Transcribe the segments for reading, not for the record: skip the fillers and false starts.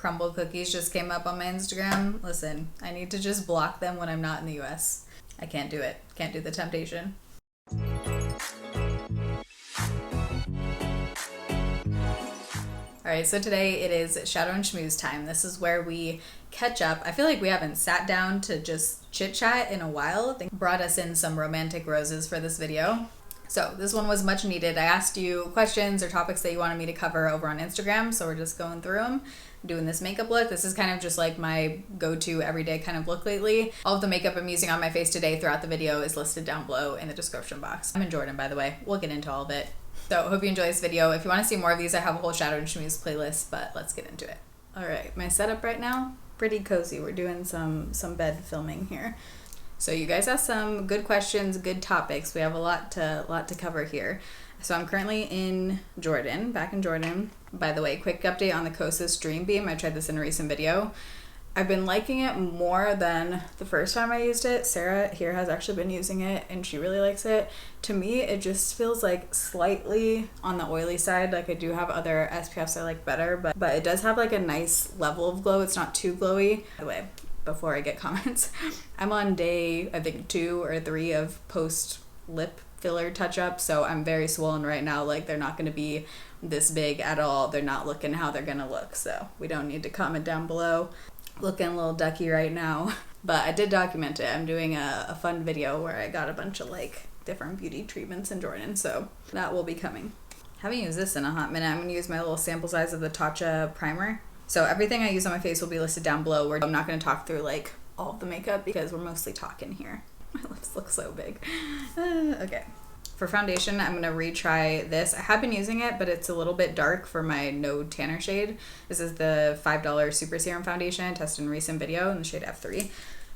crumbled cookies just came up on my Instagram. Listen, I need to just block them when I'm not in the US. I can't do it. Can't do the temptation. Alright, so today it is Shadow and Schmooze time. This is where we catch up. I feel like we haven't sat down to just chit-chat in a while. They brought us in some romantic roses for this video. So this one was much needed. I asked you questions or topics that you wanted me to cover over on Instagram, so we're just going through them. Doing this makeup look. This is kind of just like my go-to everyday kind of look lately. All of the makeup I'm using on my face today throughout the video is listed down below in the description box. I'm in Jordan, by the way. We'll get into all of it. So hope you enjoy this video. If you want to see more of these, I have a whole Shadow and Schmooze playlist, but let's get into it. All right, my setup right now, pretty cozy. We're doing some bed filming here. So you guys asked some good questions, good topics. We have a lot to cover here. So I'm currently in Jordan, back in Jordan. By the way, quick update on the Kosas Dream Beam. I tried this in a recent video. I've been liking it more than the first time I used it. Sarah here has actually been using it and she really likes it. To me, it just feels like slightly on the oily side. Like I do have other SPFs I like better, but it does have like a nice level of glow. It's not too glowy. By the way, before I get comments, I'm on day, I think 2 or 3 of post lip filler touch-up, so I'm very swollen right now. Like they're not going to be this big at all. They're not looking how they're going to look, so we don't need to comment down below. Looking a little ducky right now, but I did document it. I'm doing a fun video where I got a bunch of like different beauty treatments in Jordan, so that will be coming. Haven't used this in a hot minute. I'm going to use my little sample size of the Tatcha primer. So everything I use on my face will be listed down below, where I'm not going to talk through like all of the makeup because we're mostly talking here. My lips look so big. Okay. For foundation, I'm going to retry this. I have been using it, but it's a little bit dark for my No Tanner shade. This is the $5 Super Serum Foundation I tested in a recent video in the shade F3.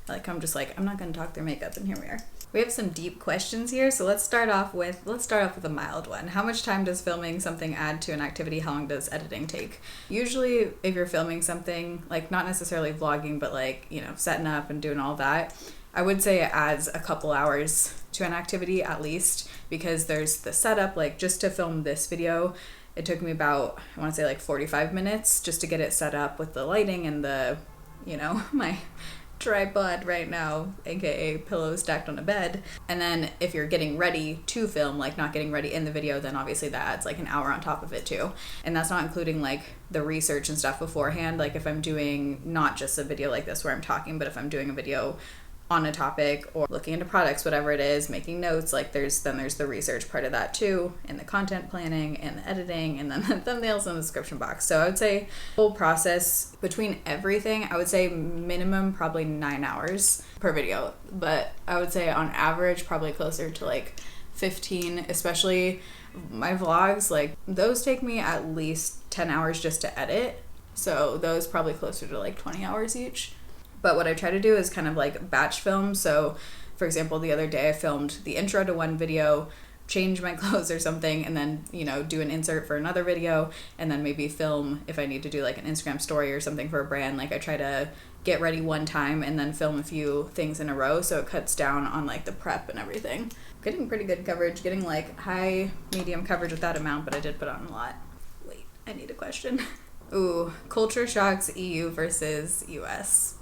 I'm just like, I'm not going to talk through makeup, and here we are. We have some deep questions here, so let's start off with a mild one. How much time does filming something add to an activity? How long does editing take? Usually, if you're filming something, like not necessarily vlogging, but like, you know, setting up and doing all that, I would say it adds a couple hours to an activity at least, because there's the setup. Like just to film this video, it took me about, I want to say like 45 minutes just to get it set up with the lighting and the, you know, my tripod right now, aka pillow stacked on a bed. And then if you're getting ready to film, like not getting ready in the video, then obviously that adds like an hour on top of it too. And that's not including like the research and stuff beforehand. Like if I'm doing not just a video like this where I'm talking, but if I'm doing a video on a topic or looking into products, whatever it is, making notes, like there's the research part of that too, and the content planning and the editing, and then the thumbnails in the description box. So I would say whole process between everything, I would say minimum probably 9 hours per video, but I would say on average probably closer to like 15, especially my vlogs. Like those take me at least 10 hours just to edit, so those probably closer to like 20 hours each. But what I try to do is kind of like batch film. So for example, the other day I filmed the intro to one video, change my clothes or something, and then, you know, do an insert for another video, and then maybe film if I need to do like an Instagram story or something for a brand. Like I try to get ready one time and then film a few things in a row, so it cuts down on like the prep and everything. Getting pretty good coverage, getting like high medium coverage with that amount, but I did put on a lot. Wait, I need a question. Ooh, culture shocks EU versus US.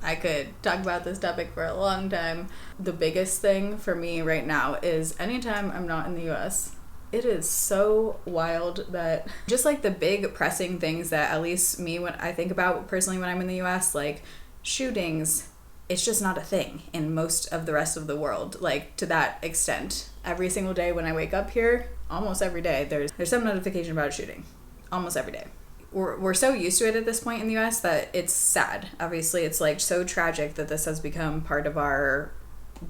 I could talk about this topic for a long time. The biggest thing for me right now is anytime I'm not in the US, it is so wild that just like the big pressing things that at least me, when I think about personally when I'm in the US, like shootings, it's just not a thing in most of the rest of the world, like to that extent. Every single day when I wake up here, almost every day, there's some notification about a shooting. Almost every day. We're so used to it at this point in the US that it's sad. Obviously, it's like so tragic that this has become part of our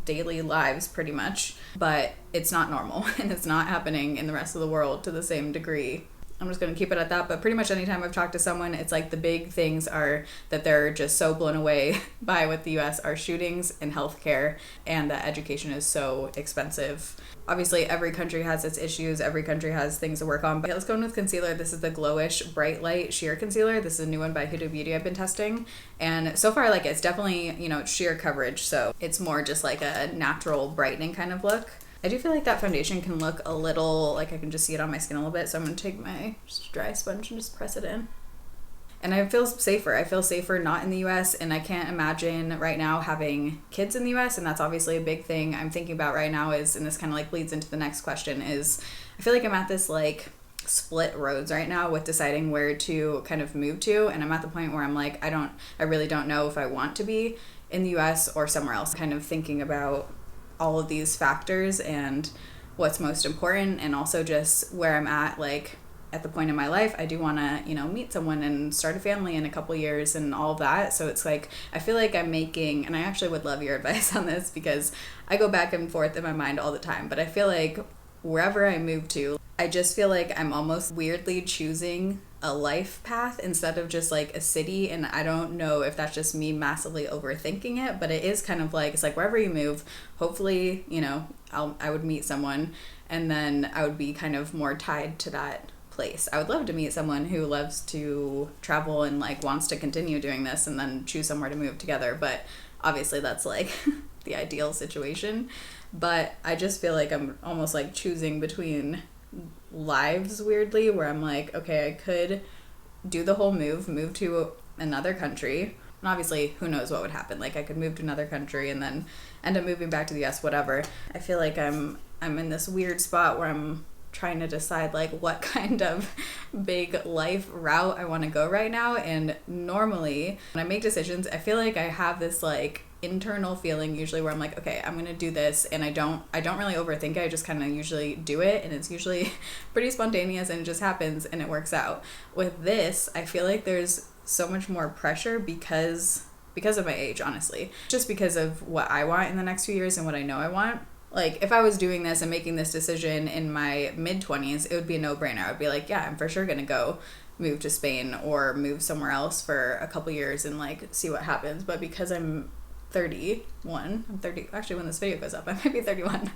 daily lives pretty much, but it's not normal and it's not happening in the rest of the world to the same degree. I'm just going to keep it at that, but pretty much anytime I've talked to someone, it's like the big things are that they're just so blown away by what the US are shootings and healthcare, and that education is so expensive. Obviously, every country has its issues. Every country has things to work on. But let's go in with concealer. This is the Glowish Bright Light Sheer Concealer. This is a new one by Huda Beauty I've been testing. And so far, like, it's definitely, you know, it's sheer coverage. So it's more just like a natural brightening kind of look. I do feel like that foundation can look a little, like I can just see it on my skin a little bit. So I'm going to take my dry sponge and just press it in. And I feel safer. I feel safer not in the US, and I can't imagine right now having kids in the US, and that's obviously a big thing I'm thinking about right now is, and this kind of like leads into the next question, is I feel like I'm at this like split roads right now with deciding where to kind of move to, and I'm at the point where I'm like, I really don't know if I want to be in the US or somewhere else. Kind of thinking about all of these factors and what's most important, and also just where I'm at, like at the point in my life, I do want to, you know, meet someone and start a family in a couple years and all of that. So it's like, I feel like I'm making, and I actually would love your advice on this because I go back and forth in my mind all the time, but I feel like wherever I move to, I just feel like I'm almost weirdly choosing a life path instead of just like a city. And I don't know if that's just me massively overthinking it, but it is kind of like, it's like wherever you move, hopefully, you know, I would meet someone, and then I would be kind of more tied to that place. I would love to meet someone who loves to travel and like wants to continue doing this and then choose somewhere to move together, but obviously that's like the ideal situation. But I just feel like I'm almost like choosing between lives weirdly, where I'm like, okay, I could do the whole move to another country, and obviously who knows what would happen. Like I could move to another country and then end up moving back to the US, whatever. I feel like I'm in this weird spot where I'm trying to decide like what kind of big life route I want to go right now. And normally when I make decisions, I feel like I have this like internal feeling usually where I'm like, okay, I'm gonna do this, and I don't really overthink it. I just kind of usually do it, and it's usually pretty spontaneous and it just happens and it works out. With this, I feel like there's so much more pressure because of my age, honestly, just because of what I want in the next few years and what I know I want. Like, if I was doing this and making this decision in my mid-20s, it would be a no-brainer. I would be like, yeah, I'm for sure going to go move to Spain or move somewhere else for a couple years and, like, see what happens. But because I'm 31, I'm 30, actually, when this video goes up, I might be 31.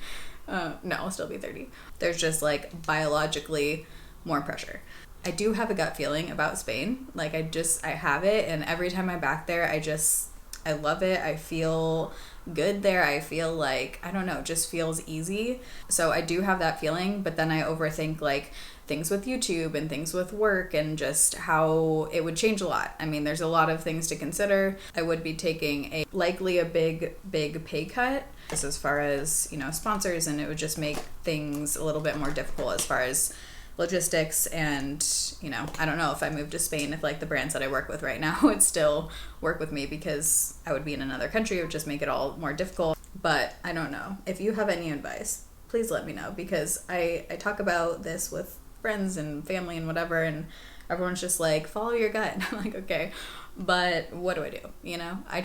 No, I'll still be 30. There's just, like, biologically more pressure. I do have a gut feeling about Spain. Like, I have it, and every time I'm back there, I love it. I feel good there. I feel like, I don't know, it just feels easy. So I do have that feeling, but then I overthink like things with YouTube and things with work and just how it would change a lot. I mean, there's a lot of things to consider. I would be taking likely a big pay cut as far as, you know, sponsors, and it would just make things a little bit more difficult as far as logistics. And, you know, I don't know if I moved to Spain, if like the brands that I work with right now would still work with me, because I would be in another country. It would just make it all more difficult. But I don't know. If you have any advice, please let me know, because I talk about this with friends and family and whatever, and everyone's just like, follow your gut. And I'm like, okay, but what do I do? You know, I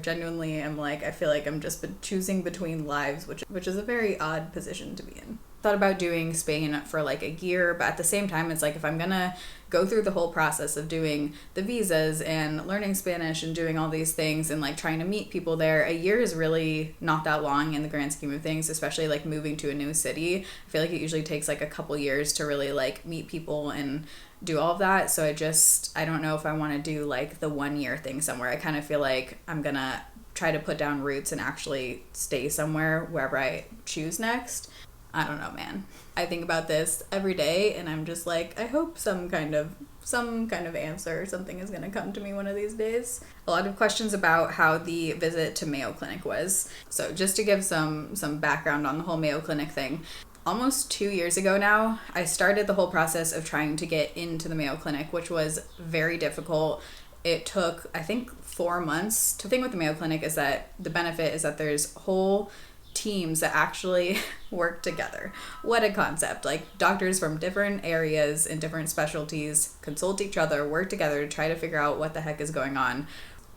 genuinely am like, I feel like I'm just choosing between lives, which is a very odd position to be in. Thought about doing Spain for like a year, but at the same time, it's like, if I'm gonna go through the whole process of doing the visas and learning Spanish and doing all these things and like trying to meet people there, a year is really not that long in the grand scheme of things, especially like moving to a new city. I feel like it usually takes like a couple years to really like meet people and do all of that. So I don't know if I want to do like the 1 year thing somewhere. I kind of feel like I'm gonna try to put down roots and actually stay somewhere wherever I choose next. I don't know, man. I think about this every day, and I'm just like, I hope some kind of answer or something is going to come to me one of these days. A lot of questions about how the visit to Mayo Clinic was. So just to give some background on the whole Mayo Clinic thing, almost 2 years ago now, I started the whole process of trying to get into the Mayo Clinic, which was very difficult. It took, I think, 4 months. The thing with the Mayo Clinic is that the benefit is that there's whole teams that actually work together. What a concept. Like, doctors from different areas and different specialties consult each other, work together to try to figure out what the heck is going on.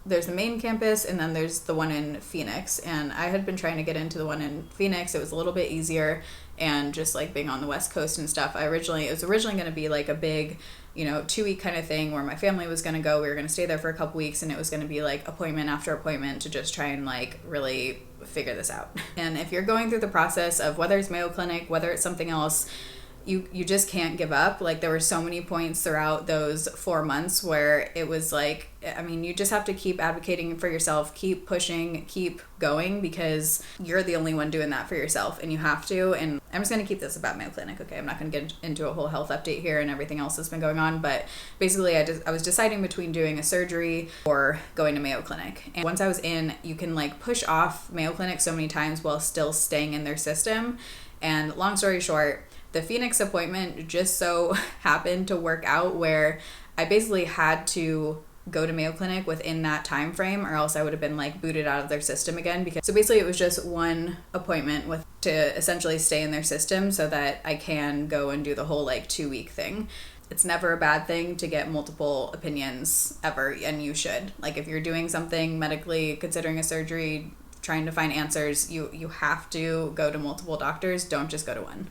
There's the main campus, and then there's the one in Phoenix, and I had been trying to get into the one in Phoenix. It was a little bit easier, and just like being on the West Coast and stuff, it was originally going to be like a big, 2-week kind of thing where my family was going to go. We were going to stay there for a couple weeks, and it was going to be like appointment after appointment to just try and like really figure this out. And if you're going through the process of whether it's Mayo Clinic, whether it's something else, you just can't give up. Like, there were so many points throughout those 4 months where it was like, I mean, you just have to keep advocating for yourself, keep pushing, keep going, because you're the only one doing that for yourself, and you have to. And I'm just going to keep this about Mayo Clinic, okay? I'm not going to get into a whole health update here and everything else that's been going on, but basically I was deciding between doing a surgery or going to Mayo Clinic. And once I was in, you can like push off Mayo Clinic so many times while still staying in their system. And long story short, the Phoenix appointment just so happened to work out where I basically had to go to Mayo Clinic within that time frame, or else I would have been like booted out of their system again. So basically it was just one appointment to essentially stay in their system so that I can go and do the whole like 2-week thing. It's never a bad thing to get multiple opinions ever, and you should. Like, if you're doing something medically, considering a surgery, trying to find answers, you have to go to multiple doctors. Don't just go to one.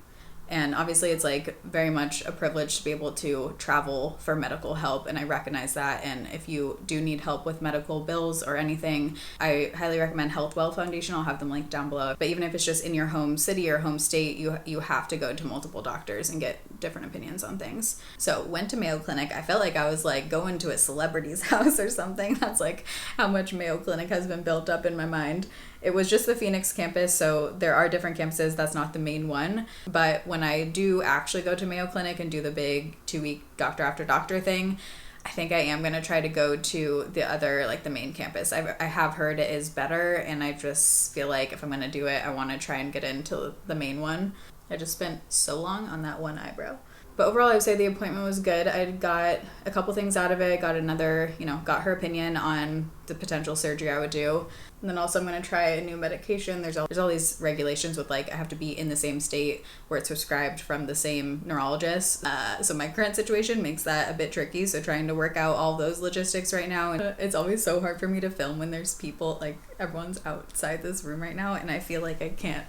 And obviously it's like very much a privilege to be able to travel for medical help, and I recognize that. And if you do need help with medical bills or anything, I highly recommend Health Well Foundation. I'll have them linked down below. But even if it's just in your home city or home state, you have to go to multiple doctors and get different opinions on things. So went to Mayo Clinic. I felt like I was like going to a celebrity's house or something. That's like how much Mayo Clinic has been built up in my mind. It was just the Phoenix campus, so there are different campuses. That's not the main one. But when I do actually go to Mayo Clinic and do the big 2-week doctor after doctor thing, I think I am going to try to go to the other, like the main campus. I have heard it is better, and I just feel like if I'm going to do it, I want to try and get into the main one. I just spent so long on that one eyebrow. But overall, I would say the appointment was good. I got a couple things out of it, got her opinion on the potential surgery I would do. And then also I'm going to try a new medication. There's all these regulations with like, I have to be in the same state where it's prescribed from the same neurologist. So my current situation makes that a bit tricky. So trying to work out all those logistics right now. And it's always so hard for me to film when there's people, like everyone's outside this room right now, and I feel like I can't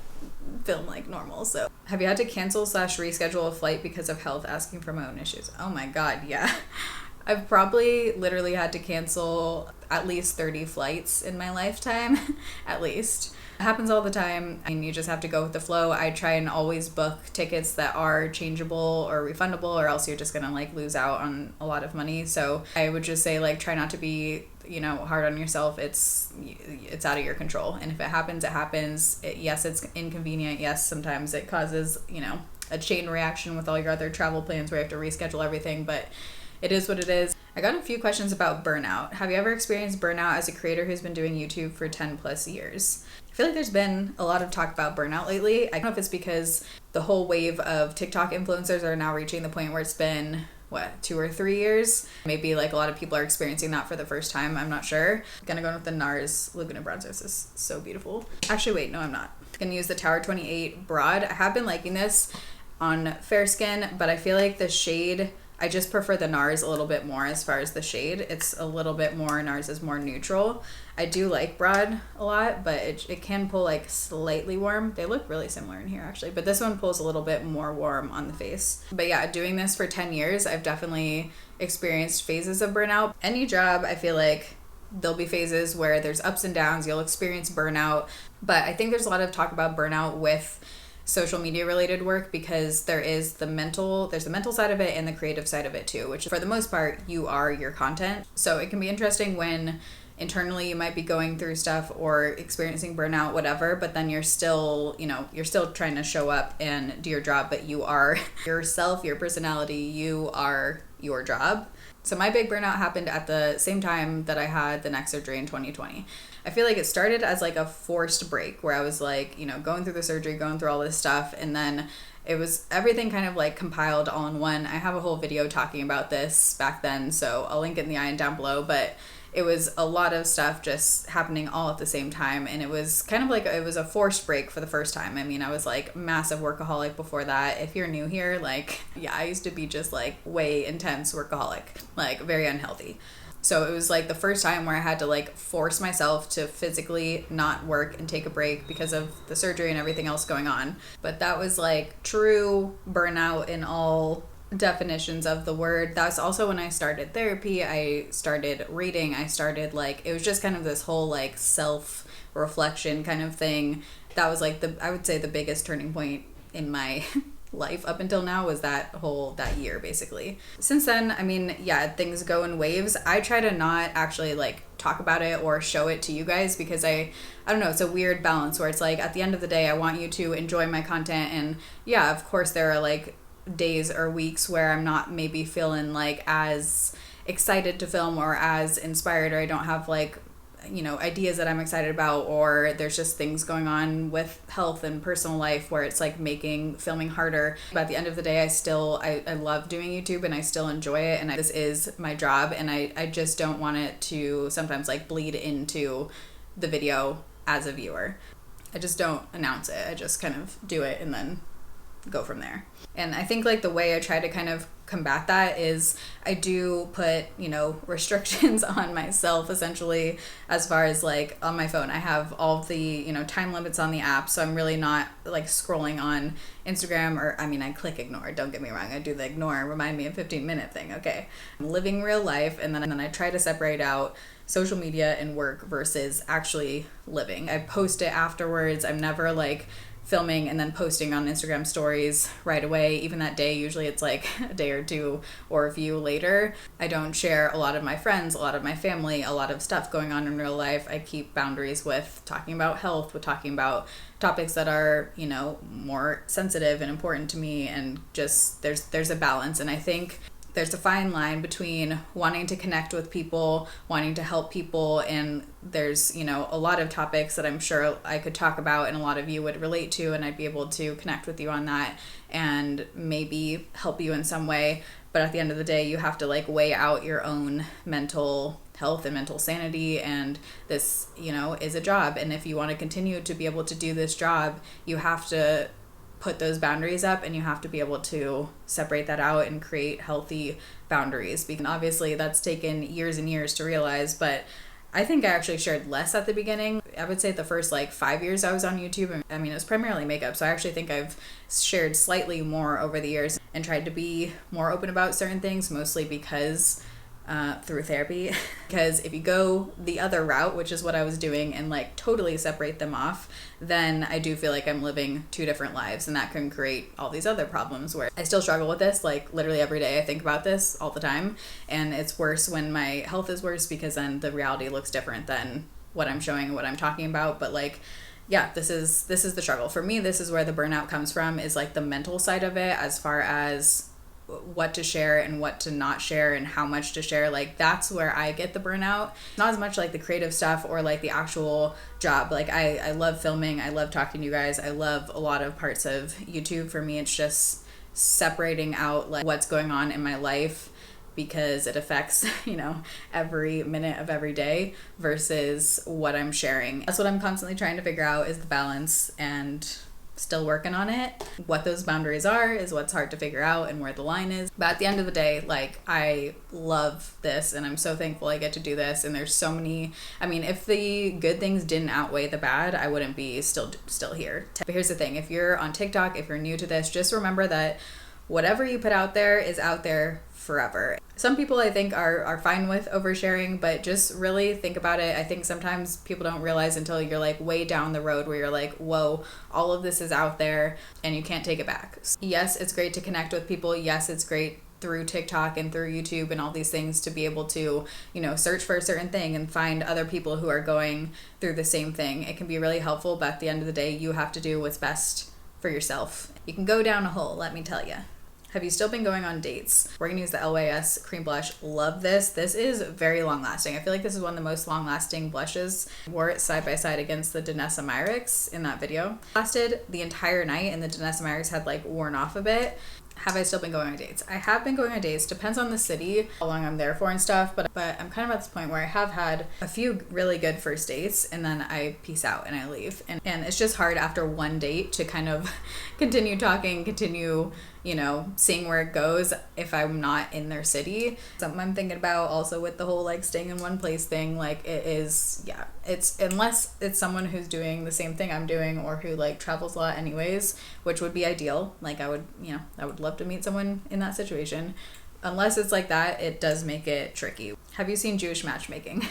film like normal. So have you had to cancel / reschedule a flight because of health, asking for my own issues? Oh my god, yeah. I've probably literally had to cancel at least 30 flights in my lifetime. At least. It happens all the time. I mean, you just have to go with the flow. I try and always book tickets that are changeable or refundable, or else you're just gonna like lose out on a lot of money. So I would just say like, try not to be hard on yourself. It's out of your control, and if it happens, it happens. Yes, it's inconvenient. Yes, sometimes it causes a chain reaction with all your other travel plans where you have to reschedule everything, but it is what it is. I got a few questions about burnout. Have you ever experienced burnout as a creator who's been doing YouTube for 10 plus years? I feel like there's been a lot of talk about burnout lately. I don't know if it's because the whole wave of TikTok influencers are now reaching the point where it's been 2 or 3 years. Maybe like a lot of people are experiencing that for the first time. I'm not sure. Gonna go with the NARS Laguna Bronzer. This is so beautiful. Actually, wait, no, I'm not. Gonna use the Tower 28 Broad. I have been liking this on fair skin, but I feel like the shade, I just prefer the NARS a little bit more as far as the shade. It's a little bit more, NARS is more neutral. I do like Broad a lot, but it can pull like slightly warm. They look really similar in here actually, but this one pulls a little bit more warm on the face. But yeah, doing this for 10 years, I've definitely experienced phases of burnout. Any job, I feel like there'll be phases where there's ups and downs. You'll experience burnout, but I think there's a lot of talk about burnout with social media related work, because there's the mental side of it and the creative side of it too, which for the most part you are your content. So it can be interesting when internally you might be going through stuff or experiencing burnout, whatever, but then you're still trying to show up and do your job, but you are yourself, your personality, you are your job. So my big burnout happened at the same time that I had the neck surgery in 2020. I feel like it started as like a forced break where I was like, going through the surgery, going through all this stuff, and then it was everything kind of like compiled all in one. I have a whole video talking about this back then, so I'll link it in the eye down below, but it was a lot of stuff just happening all at the same time, and it was kind of like it was a forced break for the first time. I mean, I was like massive workaholic before that. If you're new here, like, yeah, I used to be just like way intense workaholic, like very unhealthy. So it was like the first time where I had to like force myself to physically not work and take a break because of the surgery and everything else going on. But that was like true burnout in all definitions of the word. That's also when I started therapy. I started reading. I started like, it was just kind of this whole like self-reflection kind of thing. That was like I would say the biggest turning point in my life up until now was that year basically. Since then, I mean, yeah, things go in waves. I try to not actually like talk about it or show it to you guys because I don't know, it's a weird balance where it's like at the end of the day I want you to enjoy my content, and yeah, of course there are like days or weeks where I'm not maybe feeling like as excited to film or as inspired, or I don't have like, you know, ideas that I'm excited about, or there's just things going on with health and personal life where it's like making filming harder. But at the end of the day, I love doing YouTube and I still enjoy it, and this is my job, and I just don't want it to sometimes like bleed into the video as a viewer. I just don't announce it. I just kind of do it and then go from there. And I think like the way I try to kind of combat that is I do put, you know, restrictions on myself essentially, as far as like on my phone. I have all of the, you know, time limits on the app, so I'm really not like scrolling on Instagram, or I mean I click ignore, don't get me wrong, I do the ignore, remind me a 15-minute thing, okay. I'm living real life, and then I try to separate out social media and work versus actually living. I post it afterwards. I'm never like filming and then posting on Instagram stories right away, even that day. Usually it's like a day or two or a few later. I don't share a lot of my friends, a lot of my family, a lot of stuff going on in real life. I keep boundaries with talking about health, with talking about topics that are, you know, more sensitive and important to me, and just there's a balance. And I think there's a fine line between wanting to connect with people, wanting to help people, and there's, you know, a lot of topics that I'm sure I could talk about and a lot of you would relate to, and I'd be able to connect with you on that and maybe help you in some way. But at the end of the day, you have to like weigh out your own mental health and mental sanity, and this, you know, is a job. And if you want to continue to be able to do this job, you have to put those boundaries up, and you have to be able to separate that out and create healthy boundaries. Because obviously that's taken years and years to realize, but I think I actually shared less at the beginning. I would say the first like 5 years I was on YouTube, I mean, it was primarily makeup, so I actually think I've shared slightly more over the years and tried to be more open about certain things, mostly because through therapy. Because if you go the other route, which is what I was doing, and like totally separate them off, then I do feel like I'm living two different lives, and that can create all these other problems where I still struggle with this. Like literally every day I think about this all the time, and it's worse when my health is worse, because then the reality looks different than what I'm showing and what I'm talking about. But like, yeah, this is the struggle for me. This is where the burnout comes from, is like the mental side of it, as far as what to share and what to not share and how much to share. Like that's where I get the burnout, not as much like the creative stuff or like the actual job. Like I love filming, I love talking to you guys, I love a lot of parts of YouTube. For me, it's just separating out like what's going on in my life, because it affects, you know, every minute of every day, versus what I'm sharing. That's what I'm constantly trying to figure out, is the balance, and still working on it. What those boundaries are is what's hard to figure out, and where the line is. But at the end of the day, like, I love this, and I'm so thankful I get to do this. And there's so many, I mean, if the good things didn't outweigh the bad, I wouldn't be still here. But here's the thing, if you're on TikTok, if you're new to this, just remember that whatever you put out there is out there forever. Some people I think are fine with oversharing, but just really think about it. I think sometimes people don't realize until you're like way down the road, where you're like, whoa, all of this is out there and you can't take it back. Yes, it's great to connect with people. Yes, it's great through TikTok and through YouTube and all these things to be able to, you know, search for a certain thing and find other people who are going through the same thing. It can be really helpful, but at the end of the day, you have to do what's best for yourself. You can go down a hole, let me tell you. Have you still been going on dates? We're gonna use the LYS cream blush. Love this. This is very long lasting. I feel like this is one of the most long lasting blushes. Wore it side by side against the Danessa Myricks in that video. Lasted the entire night, and the Danessa Myricks had like worn off a bit. Have I still been going on dates? I have been going on dates. Depends on the city, how long I'm there for and stuff, but I'm kind of at this point where I have had a few really good first dates, and then I peace out and I leave. And it's just hard after one date to kind of continue talking, continue, you know, seeing where it goes if I'm not in their city. Something I'm thinking about also with the whole like staying in one place thing, like it is, yeah, it's, unless it's someone who's doing the same thing I'm doing, or who like travels a lot anyways, which would be ideal. Like I would love to meet someone in that situation. Unless it's like that, it does make it tricky. Have you seen Jewish Matchmaking?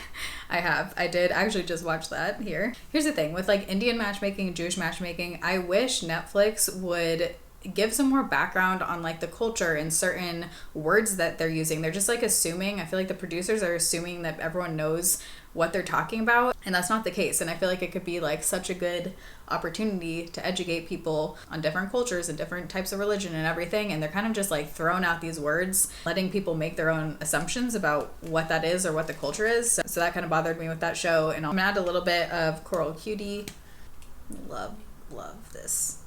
I have. I did actually just watch that here. Here's the thing with like Indian matchmaking, Jewish matchmaking, I wish Netflix would give some more background on like the culture and certain words that they're using. They're just like assuming, I feel like the producers are assuming that everyone knows what they're talking about, and that's not the case. And I feel like it could be like such a good opportunity to educate people on different cultures and different types of religion and everything, and they're kind of just like throwing out these words, letting people make their own assumptions about what that is or what the culture is. So that kind of bothered me with that show. And I'm gonna add a little bit of Coral Cutie. Love this.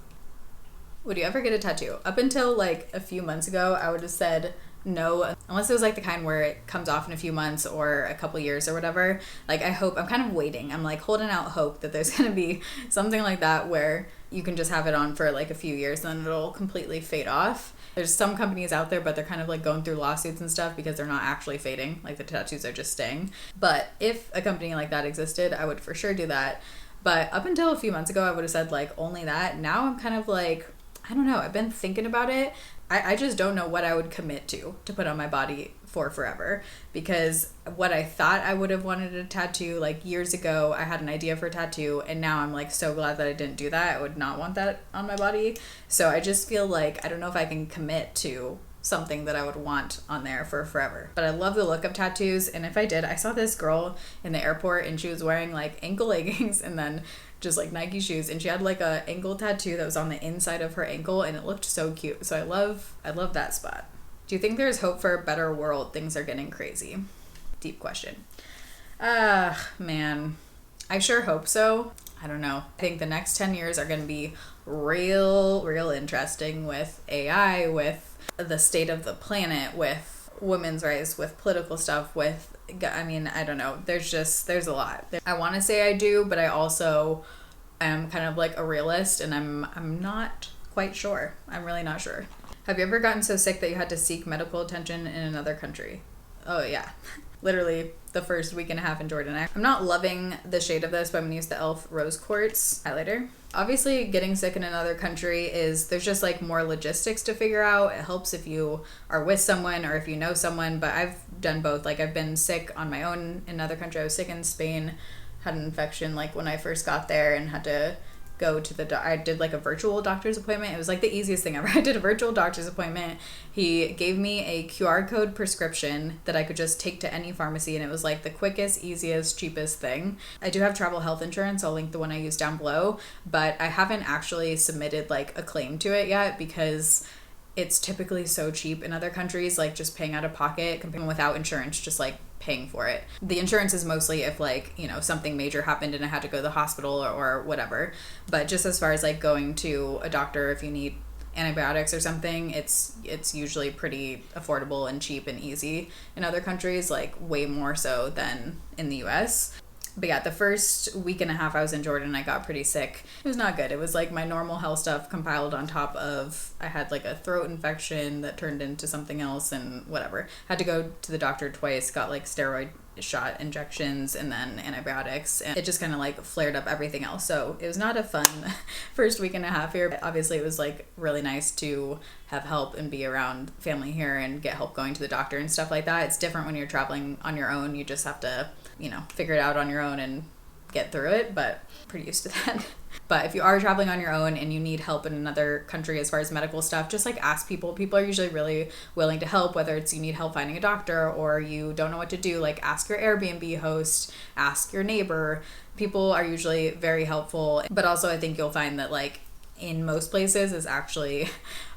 Would you ever get a tattoo? Up until like a few months ago, I would have said no, unless it was like the kind where it comes off in a few months or a couple years or whatever. Like I'm kind of waiting. I'm like holding out hope that there's gonna be something like that where you can just have it on for like a few years and then it'll completely fade off. There's some companies out there, but they're kind of like going through lawsuits and stuff because they're not actually fading. Like the tattoos are just staying. But if a company like that existed, I would for sure do that. But up until a few months ago, I would have said like only that. Now I'm kind of like, I don't know. I've been thinking about it. I just don't know what I would commit to put on my body for forever, because what I thought I would have wanted a tattoo like years ago, I had an idea for a tattoo, and now I'm like so glad that I didn't do that. I would not want that on my body. So I just feel like I don't know if I can commit to something that I would want on there for forever. But I love the look of tattoos, and if I did, I saw this girl in the airport and she was wearing like ankle leggings and then just like Nike shoes, and she had like a ankle tattoo that was on the inside of her ankle, and it looked so cute. So I love that spot. Do you think there's hope for a better world? Things are getting crazy. Deep question. Man, I sure hope so. I don't know. I think the next 10 years are going to be real interesting with AI, with the state of the planet, with women's rights, with political stuff, with, I mean, I don't know. There's a lot. I want to say I do, but I also am kind of like a realist, and I'm not quite sure. I'm really not sure. Have you ever gotten so sick that you had to seek medical attention in another country? Oh yeah. Literally the first week and a half in Jordan. I'm not loving the shade of this, but I'm gonna use the e.l.f. Rose Quartz highlighter. Obviously, getting sick in another country there's just like more logistics to figure out. It helps if you are with someone or if you know someone, but I've done both. Like I've been sick on my own in another country. I was sick in Spain, had an infection like when I first got there and had to go to I did like a virtual doctor's appointment. It was like the easiest thing ever. I did a virtual doctor's appointment. He gave me a QR code prescription that I could just take to any pharmacy, and it was like the quickest, easiest, cheapest thing. I do have travel health insurance. I'll link the one I use down below, but I haven't actually submitted like a claim to it yet because it's typically so cheap in other countries, like just paying out of pocket compared without insurance, just like paying for it. The insurance is mostly if like, you know, something major happened and I had to go to the hospital or whatever. But just as far as like going to a doctor if you need antibiotics or something, it's usually pretty affordable and cheap and easy in other countries, like way more so than in the US. But yeah, the first week and a half I was in Jordan, I got pretty sick. It was not good. It was like my normal health stuff compiled on top of, I had like a throat infection that turned into something else and whatever. Had to go to the doctor twice, got like steroid shot injections and then antibiotics, and it just kind of like flared up everything else. So it was not a fun first week and a half here. But obviously it was like really nice to have help and be around family here and get help going to the doctor and stuff like that. It's different when you're traveling on your own. You just have to, you know, figure it out on your own and get through it, but pretty used to that. But if you are traveling on your own and you need help in another country as far as medical stuff, just like ask people. People are usually really willing to help, whether it's you need help finding a doctor or you don't know what to do. Like ask your Airbnb host, ask your neighbor. People are usually very helpful. But also I think you'll find that like in most places is actually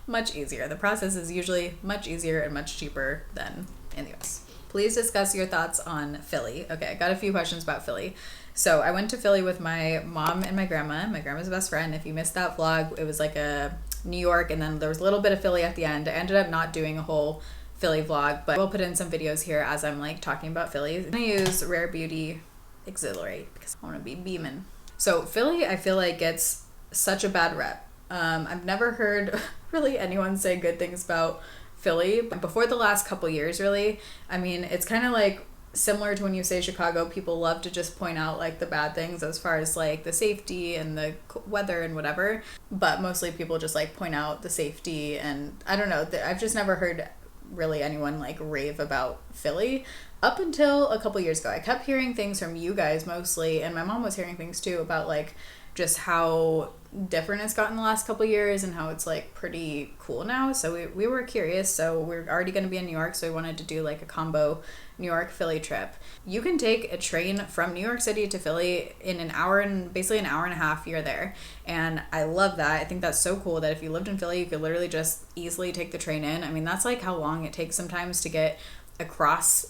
much easier. The process is usually much easier and much cheaper than in the US. Please discuss your thoughts on Philly. Okay, I got a few questions about Philly. So I went to Philly with my mom and my grandma. My grandma's best friend. If you missed that vlog, it was like a New York and then there was a little bit of Philly at the end. I ended up not doing a whole Philly vlog, but we'll put in some videos here as I'm like talking about Philly. I'm gonna use Rare Beauty Exhilarate because I wanna be beaming. So Philly, I feel like gets such a bad rep. I've never heard really anyone say good things about Philly before the last couple years, really. I mean, it's kind of like similar to when you say Chicago. People love to just point out like the bad things as far as like the safety and the weather and whatever, but mostly people just like point out the safety. And I don't know, I've just never heard really anyone like rave about Philly up until a couple years ago. I kept hearing things from you guys mostly, and my mom was hearing things too about like just how different it's gotten the last couple years and how it's like pretty cool now. So we were curious. So we're already going to be in New York, so we wanted to do like a combo New York Philly trip. You can take a train from New York City to Philly in an hour and basically an hour and a half you're there. And I love that. I think that's so cool that if you lived in Philly, you could literally just easily take the train in. I mean, that's like how long it takes sometimes to get across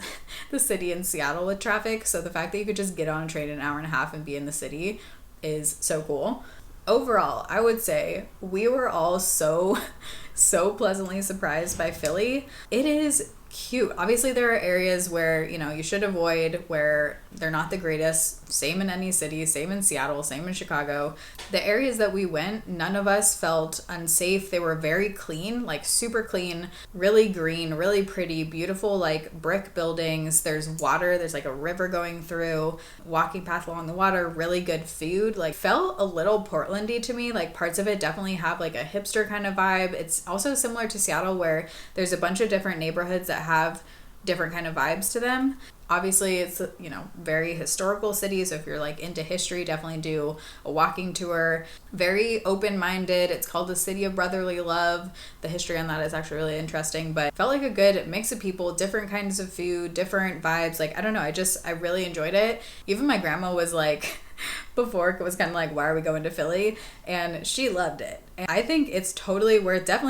the city in Seattle with traffic. So the fact that you could just get on a train in an hour and a half and be in the city is so cool. Overall, I would say we were all so pleasantly surprised by Philly. It is cute. Obviously, there are areas where, you know, you should avoid, where they're not the greatest. Same in any city, same in Seattle, same in Chicago. The areas that we went, none of us felt unsafe. They were very clean, like super clean, really green, really pretty, beautiful, like brick buildings. There's water, there's like a river going through, walking path along the water, really good food. Like felt a little Portlandy to me. Like parts of it definitely have like a hipster kind of vibe. It's also similar to Seattle where there's a bunch of different neighborhoods that have different kind of vibes to them. Obviously, it's, you know, very historical city, so if you're like into history, definitely do a walking tour. Very open-minded. It's called the City of Brotherly Love. The history on that is actually really interesting, but felt like a good mix of people, different kinds of food, different vibes. Like, I don't know, I really enjoyed it. Even my grandma was like, before it was kind of like, why are we going to Philly? And she loved it. And I think it's definitely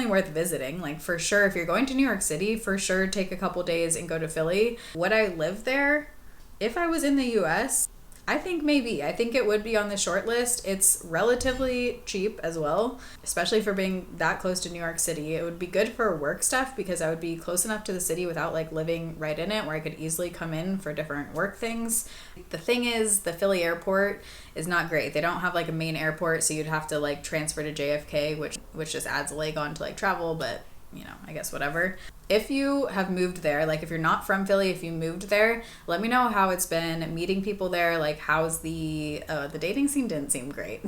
worth visiting. Like for sure, if you're going to New York City, for sure take a couple days and go to Philly. Would I live there? If I was in the US, I think maybe. I think it would be on the short list. It's relatively cheap as well, especially for being that close to New York City. It would be good for work stuff because I would be close enough to the city without like living right in it, where I could easily come in for different work things. The thing is, the Philly airport is not great. They don't have like a main airport, so you'd have to like transfer to JFK, which just adds a leg on to like travel, but you know, I guess whatever. If you have moved there, like if you're not from Philly, if you moved there, let me know how it's been meeting people there. Like how's the dating scene didn't seem great.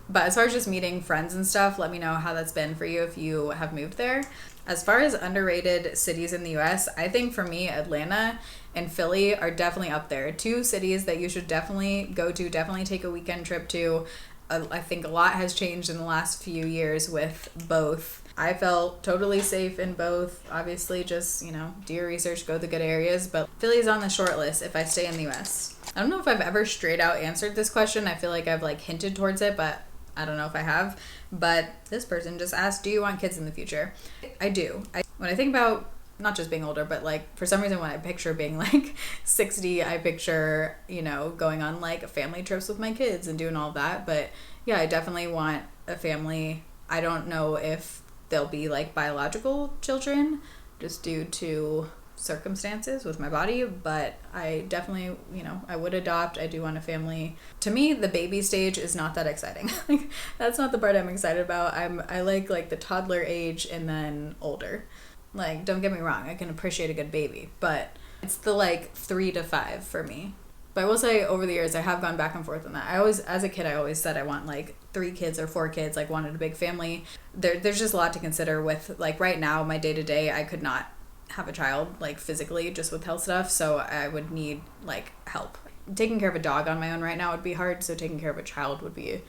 But as far as just meeting friends and stuff, let me know how that's been for you if you have moved there. As far as underrated cities in the US, I think for me, Atlanta and Philly are definitely up there. Two cities that you should definitely go to, definitely take a weekend trip to. I think a lot has changed in the last few years with both. I felt totally safe in both. Obviously, just, you know, do your research, go to the good areas. But Philly's on the short list if I stay in the US. I don't know if I've ever straight out answered this question. I feel like I've like hinted towards it, but I don't know if I have. But this person just asked, do you want kids in the future? I do. When I think about not just being older, but like for some reason when I picture being like 60, I picture, you know, going on like family trips with my kids and doing all of that. But yeah, I definitely want a family. I don't know if they'll be like biological children just due to circumstances with my body, but I definitely, you know, I would adopt. I do want a family. To me, the baby stage is not that exciting. Like that's not the part I'm excited about. I like the toddler age and then older. Like, don't get me wrong, I can appreciate a good baby, but it's the like 3 to 5 for me. But I will say over the years I have gone back and forth on that. As a kid, I always said I want like 3 kids or 4 kids, like wanted a big family. There's just a lot to consider with like right now, my day to day, I could not have a child like physically just with health stuff. So I would need like help. Taking care of a dog on my own right now would be hard. So taking care of a child would be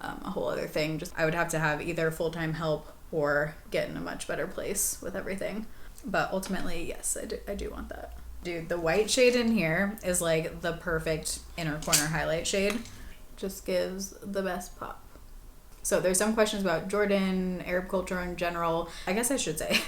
a whole other thing. Just I would have to have either full-time help or get in a much better place with everything. But ultimately, yes, I do want that. Dude, the white shade in here is like the perfect inner corner highlight shade. Just gives the best pop. So there's some questions about Jordan, Arab culture in general. I guess I should say,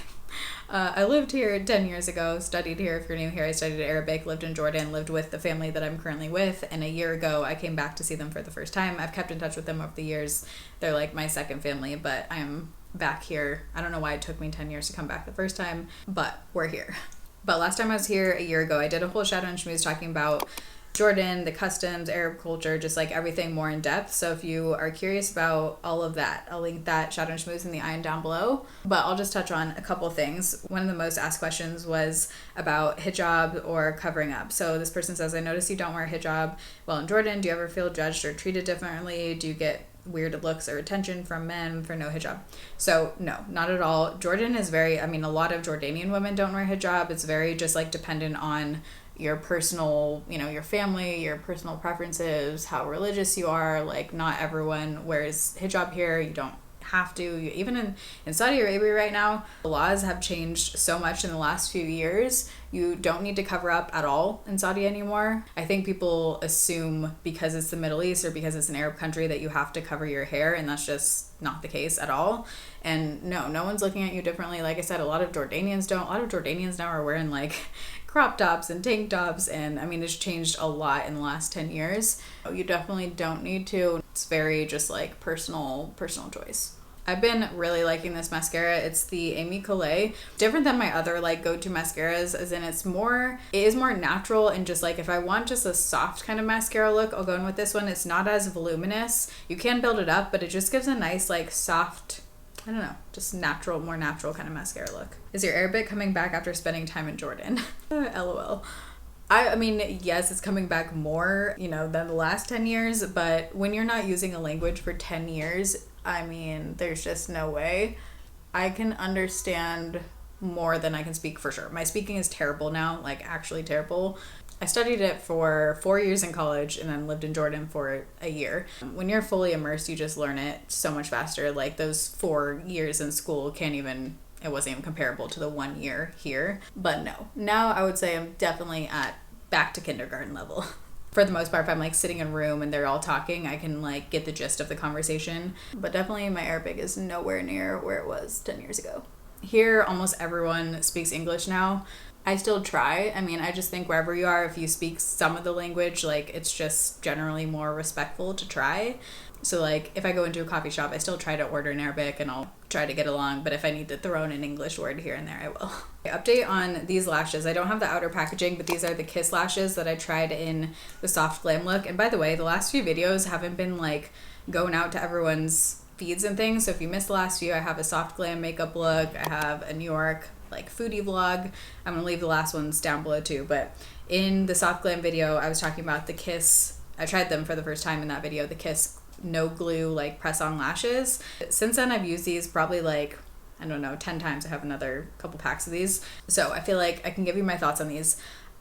I lived here 10 years ago, studied here. If you're new here, I studied Arabic, lived in Jordan, lived with the family that I'm currently with. And a year ago, I came back to see them for the first time. I've kept in touch with them over the years. They're like my second family, but I'm back here. I don't know why it took me 10 years to come back the first time, but we're here. But last time I was here a year ago, I did a whole Shadow and Schmooze talking about Jordan, the customs, Arab culture, just like everything more in depth. So if you are curious about all of that, I'll link that Shadow and Schmooze in the iron down below. But I'll just touch on a couple things. One of the most asked questions was about hijab or covering up. So this person says, I notice you don't wear hijab while in Jordan. Do you ever feel judged or treated differently? Do you get weird looks or attention from men for no hijab? So no, not at all. Jordan is a lot of Jordanian women don't wear hijab. It's very just like dependent on your personal, you know, your family, your personal preferences, how religious you are. Like, not everyone wears hijab here. You don't have to. Even in Saudi Arabia right now, the laws have changed so much in the last few years. You don't need to cover up at all in Saudi anymore. I think people assume because it's the Middle East or because it's an Arab country that you have to cover your hair, and that's just not the case at all. And no one's looking at you differently. Like I said, a lot of Jordanians don't. A lot of Jordanians now are wearing like crop tops and tank tops, and I mean, it's changed a lot in the last 10 years. You definitely don't need to. It's very just like personal choice. I've been really liking this mascara. It's the Amy Collet. Different than my other like go-to mascaras, as in it is more natural, and just like if I want just a soft kind of mascara look, I'll go in with this one. It's not as voluminous. You can build it up, but it just gives a nice like soft, I don't know, just more natural kind of mascara look. Is your Arabic coming back after spending time in Jordan? LOL. I mean, yes, it's coming back more, you know, than the last 10 years, but when you're not using a language for 10 years, I mean, there's just no way. I can understand more than I can speak, for sure. My speaking is terrible now, like actually terrible. I studied it for 4 years in college and then lived in Jordan for a year. When you're fully immersed, you just learn it so much faster. Like those 4 years in school it wasn't even comparable to the 1 year here. But no, now I would say I'm definitely back to kindergarten level. For the most part, if I'm like sitting in a room and they're all talking, I can like get the gist of the conversation. But definitely my Arabic is nowhere near where it was 10 years ago. Here, almost everyone speaks English now. I still try. I mean, I just think wherever you are, if you speak some of the language, like it's just generally more respectful to try. So like if I go into a coffee shop, I still try to order in Arabic and I'll try to get along. But if I need to throw in an English word here and there, I will. Update on these lashes. I don't have the outer packaging, but these are the Kiss lashes that I tried in the soft glam look. And by the way, the last few videos haven't been like going out to everyone's feeds and things. So if you missed the last few, I have a soft glam makeup look. I have a New York like foodie vlog. I'm gonna leave the last ones down below too. But in the soft glam video, I was talking about the Kiss. I tried them for the first time in that video, the Kiss no glue like press on lashes. Since then I've used these probably like, I don't know, 10 times. I have another couple packs of these, so I feel like I can give you my thoughts on these.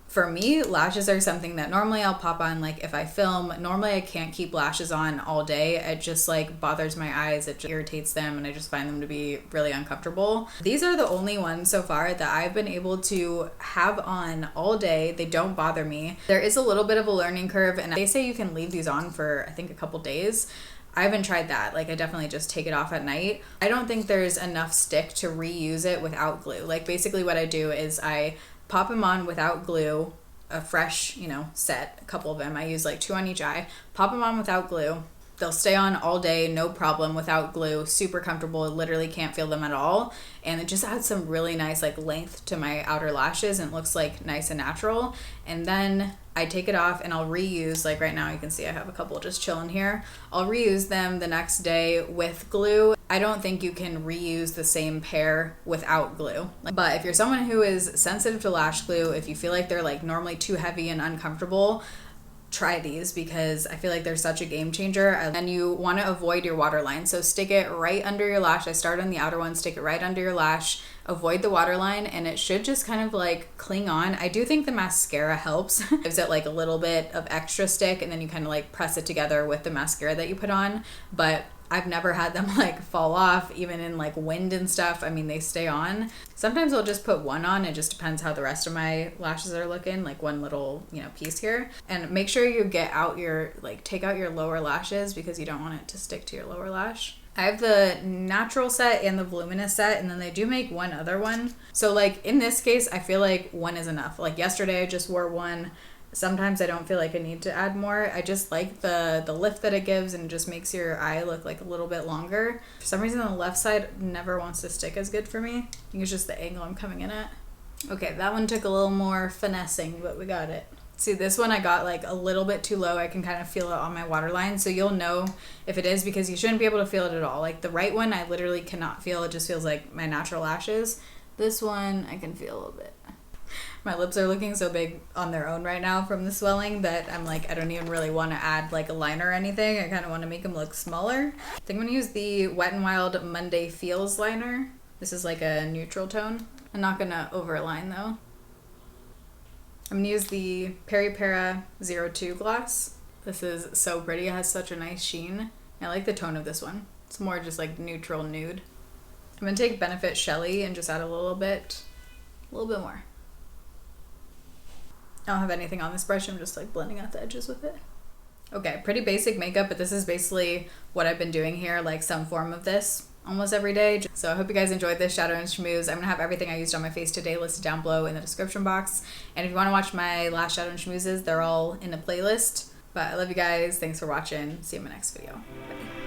For me, lashes are something that normally I'll pop on like if I film. Normally I can't keep lashes on all day. It just like bothers my eyes. It just irritates them and I just find them to be really uncomfortable. These are the only ones so far that I've been able to have on all day. They don't bother me. There is a little bit of a learning curve, and they say you can leave these on for I think a couple days. I haven't tried that. Like I definitely just take it off at night. I don't think there's enough stick to reuse it without glue. Like basically what I do is I pop them on without glue, a fresh, you know, set, a couple of them. I use like 2 on each eye. Pop them on without glue. They'll stay on all day, no problem, without glue. Super comfortable. Literally can't feel them at all. And it just adds some really nice like length to my outer lashes and it looks like nice and natural. And then I take it off and I'll reuse, like right now you can see I have a couple just chilling here. I'll reuse them the next day with glue. I don't think you can reuse the same pair without glue. But if you're someone who is sensitive to lash glue, if you feel like they're like normally too heavy and uncomfortable, try these because I feel like they're such a game changer. And you want to avoid your waterline, so stick it right under your lash. I start on the outer one, stick it right under your lash, avoid the waterline, and it should just kind of like cling on. I do think the mascara helps. Gives it like a little bit of extra stick, and then you kind of like press it together with the mascara that you put on. But I've never had them like fall off, even in like wind and stuff. I mean, they stay on. Sometimes I'll just put one on. It just depends how the rest of my lashes are looking, like one little, you know, piece here. And make sure you get out your, like take out your lower lashes because you don't want it to stick to your lower lash. I have the natural set and the voluminous set, and then they do make one other one. So like in this case, I feel like one is enough. Like yesterday I just wore one. Sometimes I don't feel like I need to add more. I just like the lift that it gives, and it just makes your eye look like a little bit longer. For some reason the left side never wants to stick as good for me. I think it's just the angle I'm coming in at. Okay, that one took a little more finessing, but we got it. See, this one I got like a little bit too low. I can kind of feel it on my waterline, so you'll know if it is because you shouldn't be able to feel it at all. Like the right one I literally cannot feel. It just feels like my natural lashes. This one I can feel a little bit. My lips are looking so big on their own right now from the swelling that I'm like, I don't even really want to add like a liner or anything. I kind of want to make them look smaller. I think I'm going to use the Wet n Wild Monday Feels liner. This is like a neutral tone. I'm not going to overline though. I'm gonna use the Peri Para 02 gloss. This is so pretty. It has such a nice sheen. I like the tone of this one. It's more just like neutral nude. I'm gonna take Benefit Shelly and just add a little bit more. I don't have anything on this brush. I'm just like blending out the edges with it. Okay, pretty basic makeup, but this is basically what I've been doing here, like some form of this almost every day. So I hope you guys enjoyed this Shadow and Schmooze. I'm gonna have everything I used on my face today listed down below in the description box. And if you wanna watch my last Shadow and Schmoozes, they're all in a playlist. But I love you guys. Thanks for watching. See you in my next video. Bye.